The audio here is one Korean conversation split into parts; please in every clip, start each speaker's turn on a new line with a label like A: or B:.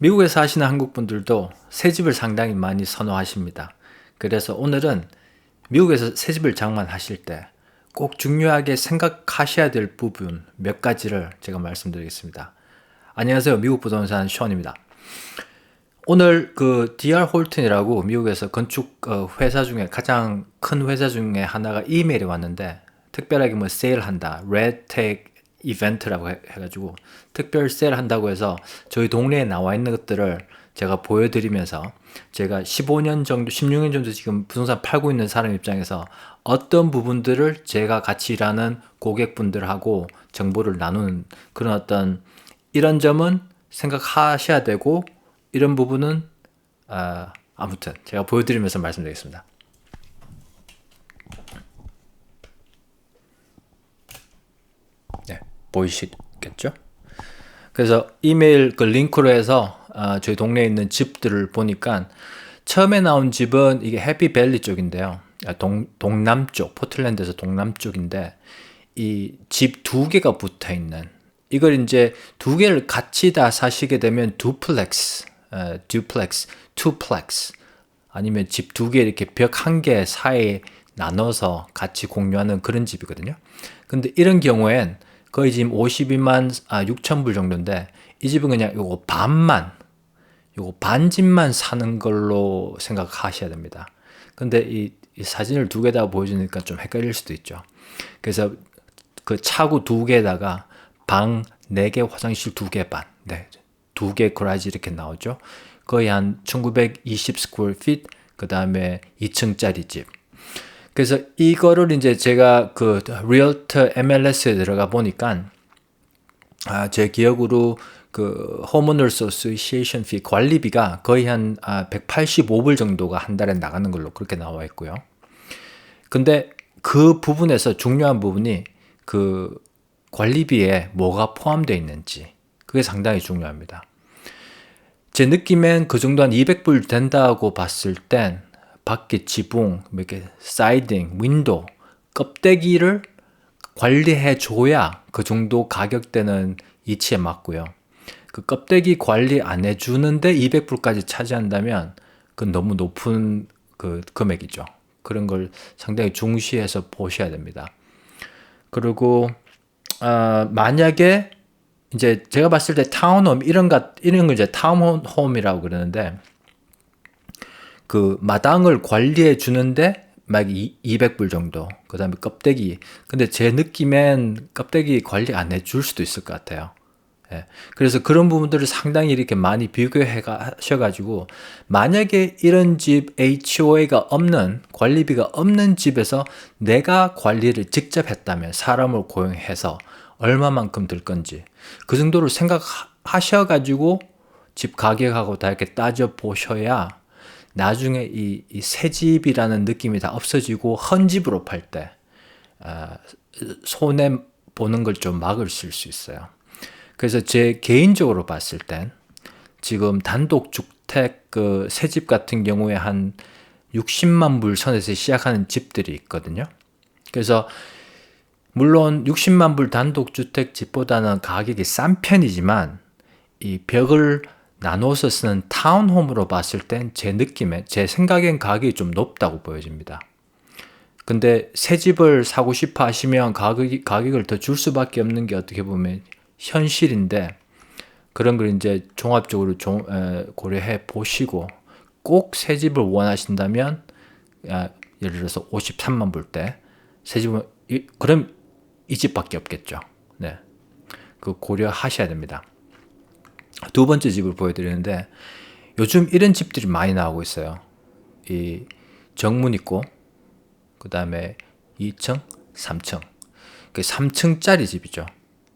A: 미국에 사시는 한국 분들도 새 집을 상당히 많이 선호하십니다. 그래서 오늘은 미국에서 새 집을 장만하실 때 꼭 중요하게 생각하셔야 될 부분 몇 가지를 제가 말씀드리겠습니다. 안녕하세요. 미국 부동산 션입니다. 오늘 그 DR 홀튼이라고 미국에서 건축 회사 중에 가장 큰 회사 중에 하나가 이메일이 왔는데, 특별하게 뭐 세일한다, 레드텍 이벤트라고 해가지고 특별 세일 한다고 해서 저희 동네에 나와 있는 것들을 제가 보여드리면서, 제가 15년 정도, 16년 정도 지금 부동산 팔고 있는 사람 입장에서 어떤 부분들을 제가 같이 일하는 고객분들하고 정보를 나누는 그런 어떤, 이런 점은 생각하셔야 되고 이런 부분은 아무튼 제가 보여드리면서 말씀드리겠습니다. 네, 보이시겠죠? 그래서 이메일 그 링크로 해서 저희 동네에 있는 집들을 보니까, 처음에 나온 집은 이게 해피밸리 쪽인데요. 동남쪽, 포틀랜드에서 동남쪽인데, 이 집 두 개가 붙어 있는, 이걸 이제 두 개를 같이 다 사시게 되면 듀플렉스, 투플렉스, 아니면 집 두 개 이렇게 벽 한 개 사이에 나눠서 같이 공유하는 그런 집이거든요. 근데 이런 경우엔 거의 지금 52만 6천 불 정도인데, 이 집은 그냥 요거 반집만 사는 걸로 생각하셔야 됩니다. 근데 이 사진을 두 개 다 보여주니까 좀 헷갈릴 수도 있죠. 그래서 그 차고 두 개에다가 방 4개, 화장실 2개 반, 네, 2개 거라지 이렇게 나오죠. 거의 한 1920 스퀘어 핏, 그 다음에 2층짜리 집. 그래서 이거를 이제 제가 그 리얼터 MLS에 들어가 보니까, 제 기억으로 그 호머너스 어소시에이션 피 관리비가 거의 한 185불 정도가 한 달에 나가는 걸로 그렇게 나와 있고요. 근데 그 부분에서 중요한 부분이 그 관리비에 뭐가 포함되어 있는지, 그게 상당히 중요합니다. 제 느낌엔 그 정도 한 200불 된다고 봤을 땐 밖에 지붕, 이렇게 사이딩, 윈도우, 껍데기를 관리해 줘야 그 정도 가격대는 이치에 맞고요. 그 껍데기 관리 안 해주는데 200불까지 차지한다면 그건 너무 높은 그 금액이죠. 그런 걸 상당히 중시해서 보셔야 됩니다. 그리고 만약에 이제 제가 봤을 때 타운홈 이런 거 이제 타운홈이라고 그러는데, 그 마당을 관리해 주는데 막 200불 정도. 그다음에 껍데기. 근데 제 느낌엔 껍데기 관리 안 해줄 수도 있을 것 같아요. 예. 그래서 그런 부분들을 상당히 이렇게 많이 비교해 가셔가지고, 만약에 이런 집 HOA가 없는, 관리비가 없는 집에서 내가 관리를 직접 했다면, 사람을 고용해서 얼마만큼 들 건지 그 정도를 생각하셔가지고 집 가격하고 다 이렇게 따져 보셔야 나중에 이 새 집이라는 느낌이 다 없어지고 헌 집으로 팔 때 손해 보는 걸 좀 막을 수 있어요. 그래서 제 개인적으로 봤을 땐 지금 단독주택 그 새 집 같은 경우에 한 60만 불 선에서 시작하는 집들이 있거든요. 그래서 물론 60만 불 단독주택 집보다는 가격이 싼 편이지만, 이 벽을 나눠서 쓰는 타운홈으로 봤을 땐 제 느낌에, 제 생각엔 가격이 좀 높다고 보여집니다. 근데 새 집을 사고 싶어 하시면 가격을 더 줄 수밖에 없는 게 어떻게 보면 현실인데, 그런 걸 이제 종합적으로 고려해 보시고, 꼭 새 집을 원하신다면, 예를 들어서 53만 불 때 새 집은 그럼 이 집밖에 없겠죠. 네, 그 고려하셔야 됩니다. 두 번째 집을 보여드리는데, 요즘 이런 집들이 많이 나오고 있어요. 이 정문 있고, 그 다음에 2층, 3층. 그 3층짜리 집이죠.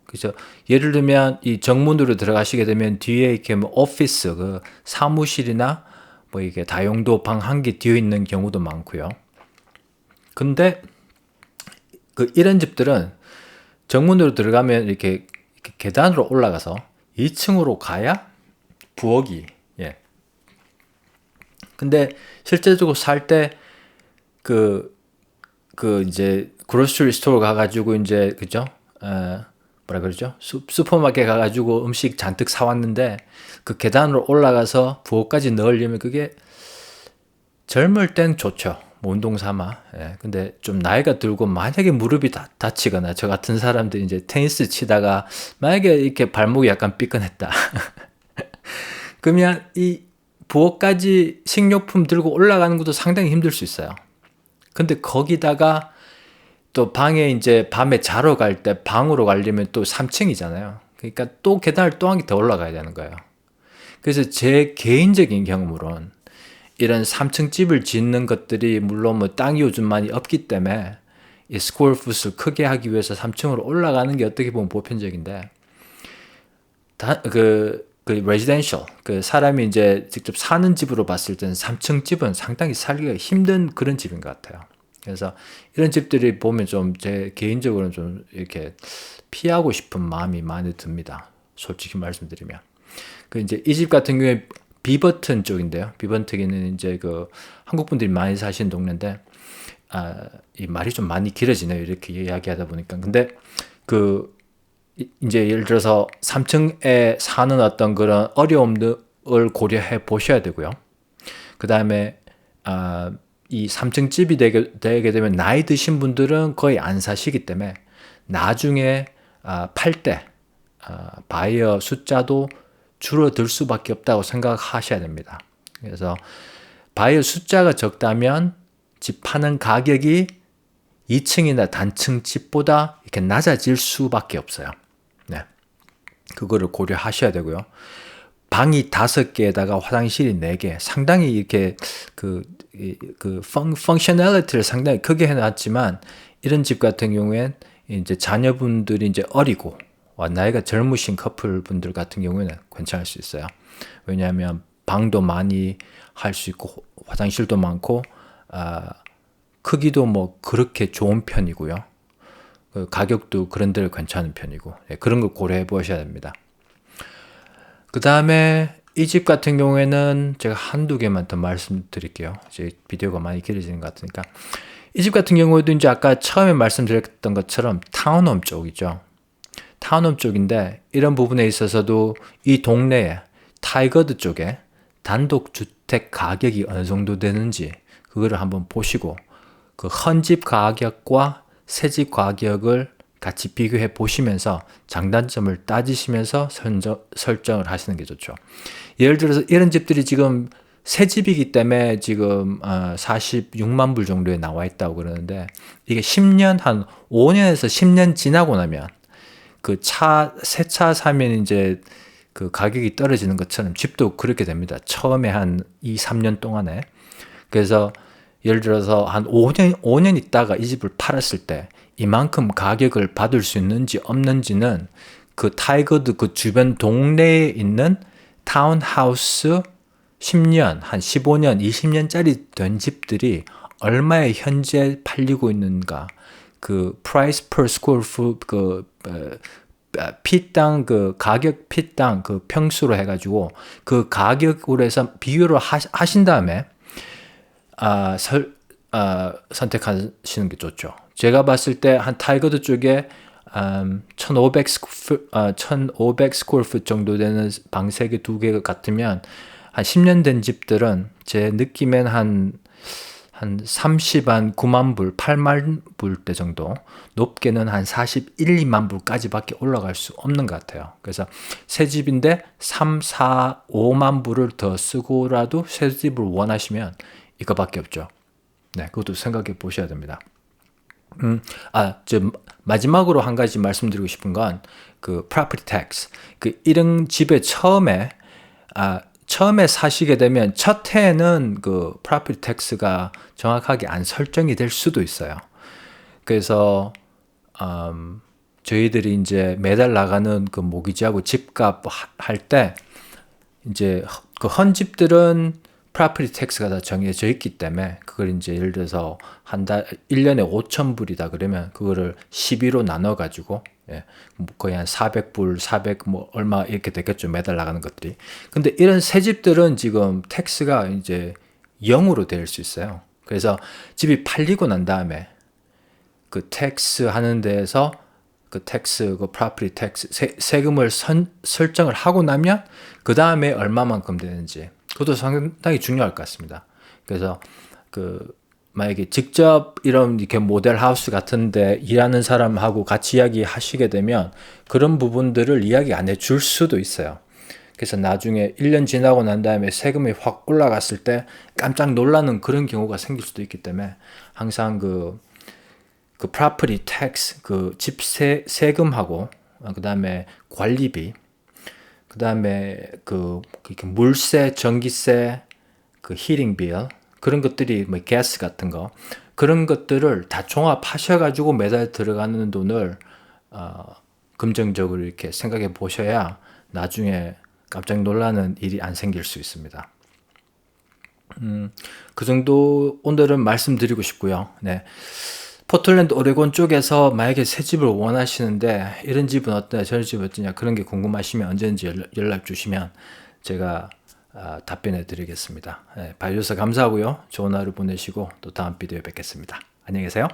A: 그래서 예를 들면 이 정문으로 들어가시게 되면 뒤에 이렇게 뭐 오피스, 그 사무실이나 뭐 이게 다용도 방 한 개 뒤에 있는 경우도 많고요. 근데 그 이런 집들은 정문으로 들어가면 이렇게 계단으로 올라가서 2층으로 가야 부엌이, 예. 근데 실제적으로 살 때 그 이제 그로스리 스토어 가가지고 이제 그죠? 뭐라 그러죠? 슈퍼마켓 가가지고 음식 잔뜩 사왔는데 그 계단으로 올라가서 부엌까지 넣으려면 그게 젊을 땐 좋죠. 뭐 운동 삼아. 예. 근데 좀 나이가 들고 만약에 무릎이 다치거나 저 같은 사람들이 이제 테니스 치다가 만약에 이렇게 발목이 약간 삐끗했다. 그러면 이 부엌까지 식료품 들고 올라가는 것도 상당히 힘들 수 있어요. 근데 거기다가 또 방에 이제 밤에 자러 갈 때 방으로 가려면 또 3층이잖아요. 그러니까 또 계단을 또 한 개 더 올라가야 되는 거예요. 그래서 제 개인적인 경험으로는 이런 3층 집을 짓는 것들이 물론 뭐 땅이 요즘 많이 없기 때문에 이 스퀘어풋을 크게 하기 위해서 3층으로 올라가는 게 어떻게 보면 보편적인데 그 레지던셜 그 사람이 이제 직접 사는 집으로 봤을 때는 3층 집은 상당히 살기가 힘든 그런 집인 것 같아요. 그래서 이런 집들이 보면 좀 제 개인적으로는 좀 이렇게 피하고 싶은 마음이 많이 듭니다. 솔직히 말씀드리면. 그 이제 이 집 같은 경우에 비버튼 쪽인데요. 비버튼은 이제 그 한국 분들이 많이 사시는 동네인데, 이 말이 좀 많이 길어지네요. 이렇게 이야기하다 보니까. 근데 그 이제 예를 들어서 3층에 사는 어떤 그런 어려움을 고려해 보셔야 되고요. 그 다음에 이 3층 집이 되게 되면 나이 드신 분들은 거의 안 사시기 때문에 나중에 팔 때 바이어 숫자도 줄어들 수밖에 없다고 생각하셔야 됩니다. 그래서 바이어 숫자가 적다면 집 파는 가격이 2층이나 단층 집보다 이렇게 낮아질 수밖에 없어요. 네. 그거를 고려하셔야 되고요. 방이 5개에다가 화장실이 4개. 상당히 이렇게 펑셔널리티를 상당히 크게 해놨지만 이런 집 같은 경우엔 이제 자녀분들이 이제 어리고 나이가 젊으신 커플분들 같은 경우에는 괜찮을 수 있어요. 왜냐하면 방도 많이 할 수 있고 화장실도 많고 크기도 뭐 그렇게 좋은 편이고요. 그 가격도 그런 데를 괜찮은 편이고 그런 걸 고려해 보셔야 됩니다. 그 다음에 이 집 같은 경우에는 제가 한두 개만 더 말씀드릴게요. 이제 비디오가 많이 길어지는 것 같으니까. 이 집 같은 경우에도 이제 아까 처음에 말씀드렸던 것처럼 타운홈 쪽이죠. 타운홈 쪽인데 이런 부분에 있어서도 이 동네에 타이거드 쪽에 단독주택 가격이 어느 정도 되는지 그거를 한번 보시고 그 헌집 가격과 새집 가격을 같이 비교해 보시면서 장단점을 따지시면서 설정을 하시는 게 좋죠. 예를 들어서 이런 집들이 지금 새 집이기 때문에 지금 46만 불 정도에 나와 있다고 그러는데 이게 10년 한 5년에서 10년 지나고 나면 그 새 차 사면 이제 그 가격이 떨어지는 것처럼 집도 그렇게 됩니다. 처음에 한 2, 3년 동안에. 그래서 예를 들어서 한 5년 있다가 이 집을 팔았을 때 이만큼 가격을 받을 수 있는지 없는지는 그 타이거드 그 주변 동네에 있는 타운하우스 10년, 한 15년, 20년짜리 된 집들이 얼마에 현재 팔리고 있는가 그 price per square foot 그 피당 그 가격 피당 그 평수로 해가지고 그 가격으로 해서 비교를 하신 다음에 선택하시는 게 좋죠. 제가 봤을 때 한 타이거드 쪽에 1500 스퀘어 풋 정도 되는 방 3개, 2개 같으면 한 10년 된 집들은 제 느낌엔 한 9만 불, 8만 불대 정도, 높게는 한 41, 2만 불까지밖에 올라갈 수 없는 것 같아요. 그래서 새 집인데 3, 4, 5만 불을 더 쓰고라도 새 집을 원하시면 이거밖에 없죠. 네, 그것도 생각해 보셔야 됩니다. 마지막으로 한 가지 말씀드리고 싶은 건 그 property tax. 그 이런 집에 처음에 사시게 되면 첫 해에는 그 property tax가 정확하게 안 설정이 될 수도 있어요. 그래서 저희들이 이제 매달 나가는 그 모기지하고 집값 할 때 이제 그 헌집들은 property tax가 다 정해져 있기 때문에 그걸 이제 예를 들어서 한 달 1년에 5,000불이다 그러면 그거를 12로 나눠 가지고 거의 한 400불, 400 뭐 얼마 이렇게 되겠죠. 매달 나가는 것들이. 근데 이런 새 집들은 지금 텍스가 이제 0으로 될 수 있어요. 그래서 집이 팔리고 난 다음에 그 텍스 하는 데에서 그 텍스, 그 프로퍼티 텍스 세금을 설정을 하고 나면 그 다음에 얼마만큼 되는지 그것도 상당히 중요할 것 같습니다. 그래서 그 만약에 직접 이런 이렇게 모델 하우스 같은데 일하는 사람하고 같이 이야기하시게 되면 그런 부분들을 이야기 안 해줄 수도 있어요. 그래서 나중에 1년 지나고 난 다음에 세금이 확 올라갔을 때 깜짝 놀라는 그런 경우가 생길 수도 있기 때문에 항상 그 property tax, 그 집 세금하고, 그 다음에 관리비, 그 다음에 그 물세, 전기세, 그 히팅 빌, 그런 것들이 뭐 가스 같은 거, 그런 것들을 다 종합하셔가지고 매달 들어가는 돈을 긍정적으로 이렇게 생각해 보셔야 나중에 깜짝 놀라는 일이 안 생길 수 있습니다. 그 정도 오늘은 말씀드리고 싶고요. 네. 포틀랜드 오레곤 쪽에서 만약에 새 집을 원하시는데 이런 집은 어떠냐 저런 집은 어떠냐 그런 게 궁금하시면 언제든지 연락 주시면 제가 답변해 드리겠습니다. 네, 봐주셔서 감사하고요. 좋은 하루 보내시고 또 다음 비디오에 뵙겠습니다. 안녕히 계세요.